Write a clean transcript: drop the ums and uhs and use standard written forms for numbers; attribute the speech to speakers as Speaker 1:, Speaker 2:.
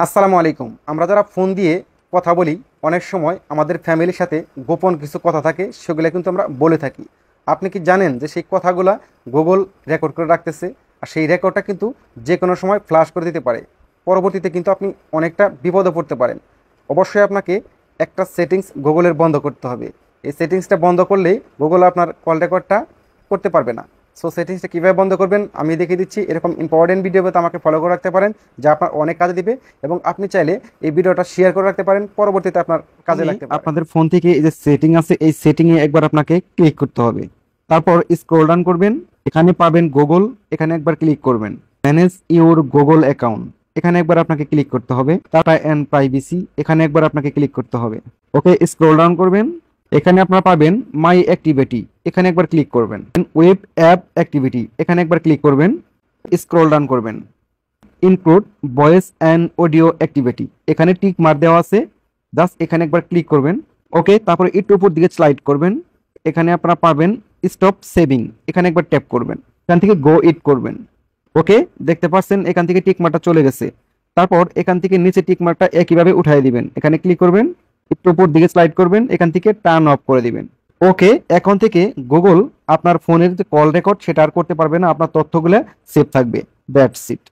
Speaker 1: আসসালামু আলাইকুম। আমরা যারা ফোন দিয়ে কথা বলি অনেক সময় আমাদের ফ্যামিলির সাথে গোপন কিছু কথা থাকে, সেগুলো কিন্তু আমরা বলে থাকি। আপনি কি জানেন যে সেই কথাগুলা গুগল রেকর্ড করে রাখতেছে? আর সেই রেকর্ডটা কিন্তু যে কোনো সময় ফ্ল্যাশ করে দিতে পারে। পরবর্তীতে কিন্তু আপনি অনেকটা বিপদে পড়তে পারেন। অবশ্যই আপনাকে একটা সেটিংস গুগলের বন্ধ করতে হবে। এই সেটিংসটা বন্ধ করলেই গুগল আপনার কল রেকর্ডটা করতে পারবে না। সো সেটিংসটা কীভাবে বন্ধ করবেন আমি দেখিয়ে দিচ্ছি। এরকম ইম্পর্টেন্ট ভিডিও পেতে আমাকে ফলো করে রাখতে পারেন, যা আপনার অনেক কাজে দিবে। এবং আপনি চাইলে এই ভিডিওটা শেয়ার করে রাখতে পারেন, পরবর্তীতে আপনার কাজে লাগতে পারে। আপনাদের ফোন থেকে এই যে সেটিং আছে, এই সেটিংয়ে একবার আপনাকে ক্লিক করতে হবে। তারপর স্ক্রল ডাউন করবেন, এখানে পাবেন গুগল, এখানে একবার ক্লিক করবেন। ম্যানেজ ইউর গুগল অ্যাকাউন্ট, এখানে একবার আপনাকে ক্লিক করতে হবে। ডাটা অ্যান্ড প্রাইভেসি, এখানে একবার আপনাকে ক্লিক করতে হবে। ওকে, স্ক্রল ডাউন করবেন, এখানে আপনারা পাবেন মাই অ্যাক্টিভিটি, এখানে একবার ক্লিক করবেন। ওয়েব অ্যাপ অ্যাক্টিভিটি, এখানে একবার ক্লিক করবেন, স্ক্রল ডাউন করবেন। Include voice and audio activity, এখানে টিক মার দেওয়া আছে, জাস্ট এখানে একবার ক্লিক করবেন। ওকে, তারপরে একটু উপর দিকে স্লাইড করবেন, এখানে আপনারা পাবেন স্টপ সেভিং, এখানে একবার ট্যাপ করবেন, এখান থেকে গো ইট করবেন। ওকে, দেখতে পাচ্ছেন এখান থেকে টিক মারটা চলে গেছে। তারপর এখান থেকে নিচে টিক মারটা একইভাবে উঠাই দিবেন, এখানে ক্লিক করবেন, একটু উপর দিকে স্লাইড করবেন, এখান থেকে টার্ন অফ করে দিবেন। ওকে, এখন থেকে গুগল আপনার ফোনের যে কল রেকর্ড সেটা আর করতে পারবে না, আপনার তথ্যগুলো সেভ থাকবে। That's it.